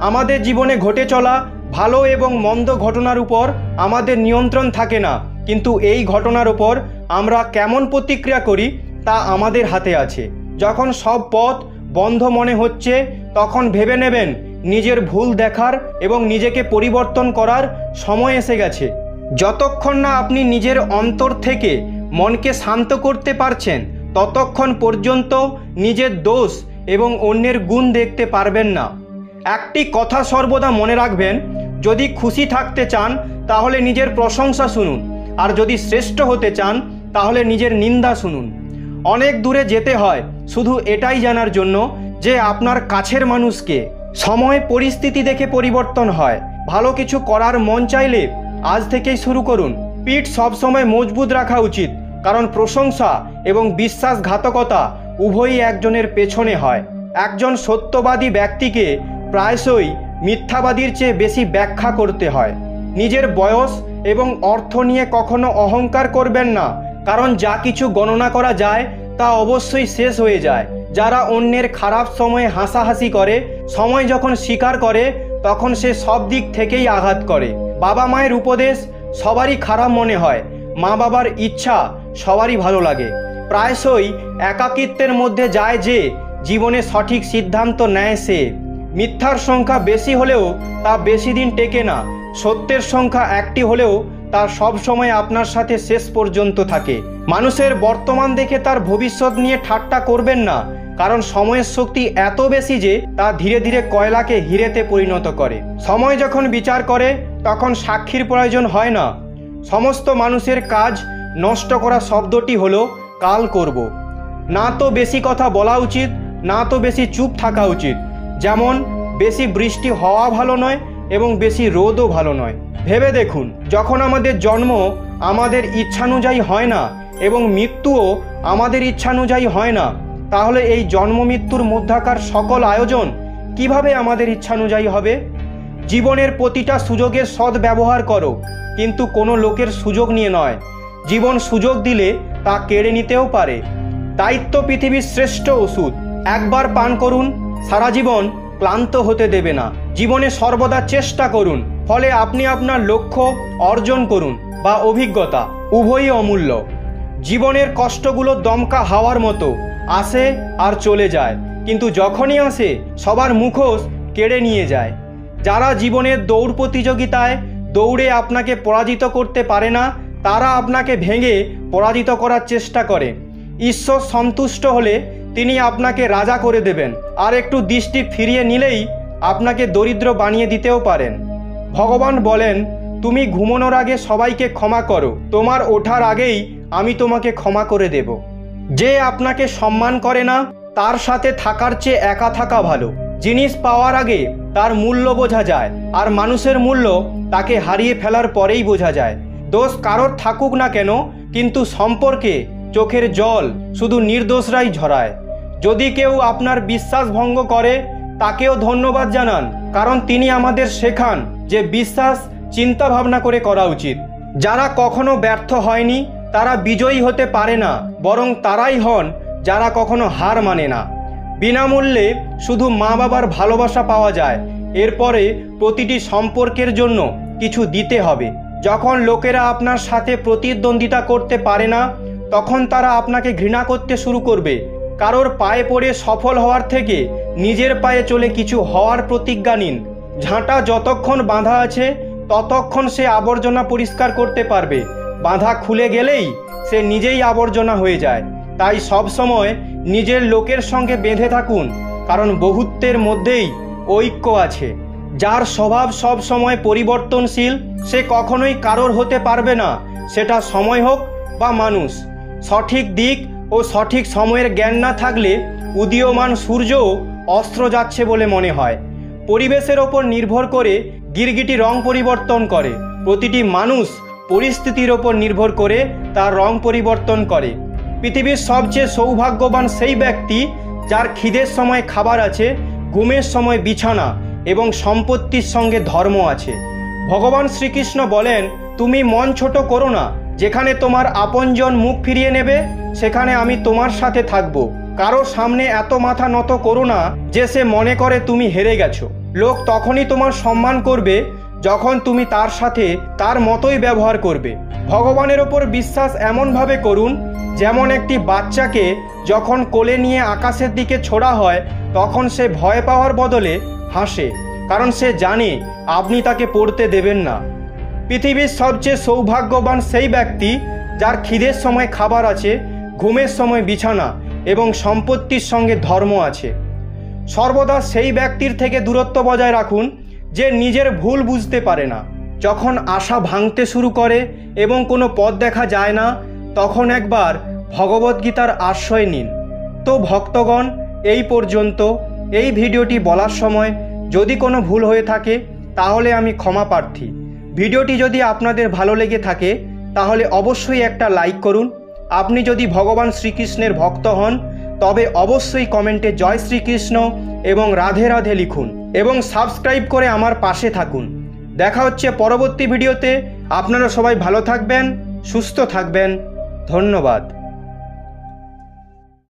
আমাদের জীবনে ঘটে চলা ভালো এবং মন্দ ঘটনার উপর আমাদের নিয়ন্ত্রণ থাকে না, কিন্তু এই ঘটনার উপর আমরা কেমন প্রতিক্রিয়া করি তা আমাদের হাতে আছে। যখন সব পথ বন্ধ মনে হচ্ছে, তখন ভেবে নেবেন নিজের ভুল দেখার এবং নিজেকে পরিবর্তন করার সময় এসে গেছে। যতক্ষণ না আপনি নিজের অন্তর থেকে মনকে শান্ত করতে পারছেন, ততক্ষণ পর্যন্ত নিজের দোষ এবং অন্যের গুণ দেখতে পারবেন না। একটি কথা সর্বদা মনে রাখবেন, যদি খুশি থাকতে চান তাহলে নিজের প্রশংসা শুনুন, আর যদি শ্রেষ্ঠ হতে চান তাহলে নিজের নিন্দা শুনুন। অনেক দূরে যেতে হয় শুধু এটাই জানার জন্য যে আপনার কাছের মানুষকে। সময় পরিস্থিতি দেখে পরিবর্তন হয়। ভালো কিছু করার মন চাইলে আজ থেকেই শুরু করুন। পিঠ সবসময় মজবুত রাখা উচিত, কারণ প্রশংসা এবং বিশ্বাসঘাতকতা উভয়ই একজনের পেছনে হয়। একজন সত্যবাদী ব্যক্তিকে প্রায়শই মিথ্যাবাদীর চেয়ে বেশি ব্যাখ্যা করতে হয়। নিজের বয়স এবং অর্থ নিয়ে কখনো অহংকার করবেন না, কারণ যা কিছু গণনা করা যায় তা অবশ্যই শেষ হয়ে যায়। যারা অন্যের খারাপ সময়ে হাসাহাসি করে, সময় যখন স্বীকার করে তখন সে সব দিক থেকেই আঘাত করে। বাবা মায়ের উপদেশ সবারই খারাপ মনে হয়, মা বাবার ইচ্ছা সবারই ভালো লাগে। প্রায়শই একাকিত্বের মধ্যে যায় যে জীবনে সঠিক সিদ্ধান্ত নেয় সে। মিথ্যার সংখ্যা বেশি হলেও তা বেশি দিন টেকে না। সত্যের সংখ্যা একটি হলেও তা সব সময় আপনার সাথে শেষ পর্যন্ত থাকে। মানুষের বর্তমান দেখে তার ভবিষ্যৎ নিয়ে ঠাট্টা করবেন না, কারণ সময়ের শক্তি এত বেশি যে তা ধীরে ধীরে কয়লাকে হিরেতে পরিণত করে। সময় যখন বিচার করে তখন সাক্ষীর প্রয়োজন হয় না। সমস্ত মানুষের কাজ নষ্ট করা শব্দটি হলো কাল করব। না তো বেশি কথা বলা উচিত, না তো বেশি চুপ থাকা উচিত। যেমন বেশি বৃষ্টি হওয়া ভালো নয় এবং বেশি রোদও ভালো নয়। ভেবে দেখুন, যখন আমাদের জন্ম আমাদের ইচ্ছানুযায়ী হয় না এবং মৃত্যুও আমাদের ইচ্ছানুযায়ী হয় না, তাহলে এই জন্ম মৃত্যুর মধ্যাকার সকল আয়োজন কিভাবে আমাদের ইচ্ছানুযায়ী হবে? জীবনের প্রতিটা সুযোগের সদ্ব্যবহার করো, কিন্তু কোনো লোকের সুযোগ নিয়ে নয়। জীবন সুযোগ দিলে তা কেড়ে নিতেও পারে। দায়িত্ব পৃথিবীর শ্রেষ্ঠ ওষুধ। একবার পান করুন, সারা জীবন ক্লান্ত হতে দেবে না। জীবনে সর্বদা চেষ্টা করুন, ফলে আপনি আপনার লক্ষ্য অর্জন করুন বা অভিজ্ঞতা, উভয়ই অমূল্য। জীবনের কষ্টগুলো দমকা হাওয়ার মতো, আসে আর চলে যায়, কিন্তু যখনই আসে সবার মুখোশ কেড়ে নিয়ে যায়। যারা জীবনের দৌড় প্রতিযোগিতায় দৌড়ে আপনাকে পরাজিত করতে পারে না, তারা আপনাকে ভেঙে পরাজিত করার চেষ্টা করে। ঈশ্বর সন্তুষ্ট হলে তিনি আপনাকে রাজা করে দেবেন, আর একটু দৃষ্টি ফিরিয়ে নিলেই আপনাকে দরিদ্র বানিয়ে দিতেও পারেন। ভগবান বলেন, তুমি ঘুমানোর আগে সবাইকে ক্ষমা করো, তোমার ওঠার আগেই আমি তোমাকে ক্ষমা করে দেব। যে আপনাকে সম্মান করে না তার সাথে থাকার চেয়ে একা থাকা ভালো। জিনিস পাওয়ার আগে তার মূল্য বোঝা যায়, আর মানুষের মূল্য তাকে হারিয়ে ফেলার পরেই বোঝা যায়। দোষ কারোর থাকুক না কেন, কিন্তু সম্পর্কে চোখের জল শুধু নির্দোষরাই ঝরায়। যদি কেউ আপনার বিশ্বাস ভঙ্গ করে তাকেও ধন্যবাদ জানান, কারণ তিনি আমাদের শেখান যে বিশ্বাস চিন্তা ভাবনা করে করা উচিত। যারা কখনো ব্যর্থ হয়নি তারা বিজয়ী হতে পারে না, বরং তারাই হন যারা কখনো হার মানে না। বিনামূল্যে শুধু মা বাবার ভালোবাসা পাওয়া যায়, এরপরে প্রতিটি সম্পর্কের জন্য কিছু দিতে হবে। যখন লোকেরা আপনার সাথে প্রতিদ্বন্দ্বিতা করতে পারে না তখন তারা আপনাকে ঘৃণা করতে শুরু করবে। কারোর পায়ে পড়ে সফল হওয়ার থেকে নিজের পায়ে চলে কিছু হওয়ার প্রতিজ্ঞা নিন। ঝাঁটা যতক্ষণ বাঁধা আছে ততক্ষণ সে আবর্জনা পরিষ্কার করতে পারবে, বাঁধা খুলে গেলেই সে নিজেই আবর্জনা হয়ে যায়। তাই সবসময় নিজের লোকের সঙ্গে বেঁধে থাকুন, কারণ বহুত্বের মধ্যেই ঐক্য আছে। যার স্বভাব সব সময় পরিবর্তনশীল সে কখনোই কারোর হতে পারবে না, সেটা সময় হোক বা মানুষ। সঠিক দিক ও সঠিক সময়ের জ্ঞান না থাকলে উদীয়মান সূর্যও অস্ত্র যাচ্ছে বলে মনে হয়। পরিবেশের ওপর নির্ভর করে গিরগিটি রং পরিবর্তন করে। প্রতিটি মানুষ পরিস্থিতির ওপর নির্ভর করে তার রং পরিবর্তন করে। পৃথিবীর সবচেয়ে সৌভাগ্যবান সেই ব্যক্তি যার খিদের সময় খাবার আছে, ঘুমের সময় বিছানা এবং সম্পত্তির সঙ্গে ধর্ম আছে। ভগবান শ্রীকৃষ্ণ বলেন, তুমি মন ছোট করো না, যেখানে তোমার আপনজন মুখ ফিরিয়ে নেবে সেখানে আমি তোমার সাথে থাকব। কারো সামনে এত মাথা নত করো না যে সে মনে করে তুমি হেরে গেছো। লোক তখনই তোমার সম্মান করবে যখন তুমি তার সাথে তার মতোই ব্যবহার করবে। ভগবানের ওপর বিশ্বাস এমনভাবে করুন যেমন একটি বাচ্চাকে যখন কোলে নিয়ে আকাশের দিকে ছোড়া হয় তখন সে ভয় পাওয়ার বদলে হাসে, কারণ সে জানে আপনি তাকে পড়তে দেবেন না। পৃথিবীর সবচেয়ে সৌভাগ্যবান সেই ব্যক্তি যার খিদের সময় খাবার আছে, ঘুমের সময় বিছানা এবং সম্পত্তির সঙ্গে ধর্ম আছে। সর্বদা সেই ব্যক্তির থেকে দূরত্ব বজায় রাখুন যে নিজের ভুল বুঝতে পারে না। যখন আশা ভাঙতে শুরু করে এবং কোনো পথ দেখা যায় না তখন একবার ভগবদ্গীতার আশ্রয় নিন। তো ভক্তগণ, এই পর্যন্ত। এই ভিডিওটি বলার সময় যদি কোনো ভুল হয়ে থাকে তাহলে আমি ক্ষমা প্রার্থী। ভিডিওটি যদি আপনাদের ভালো লেগে থাকে তাহলে অবশ্যই একটা লাইক করুন। আপনি যদি ভগবান শ্রীকৃষ্ণের ভক্ত হন তবে অবশ্যই কমেন্টে জয় শ্রীকৃষ্ণ এবং রাধে রাধে লিখুন এবং সাবস্ক্রাইব করে আমার পাশে থাকুন। দেখা হচ্ছে পরবর্তী ভিডিওতে। আপনারা সবাই ভালো থাকবেন, সুস্থ থাকবেন। ধন্যবাদ।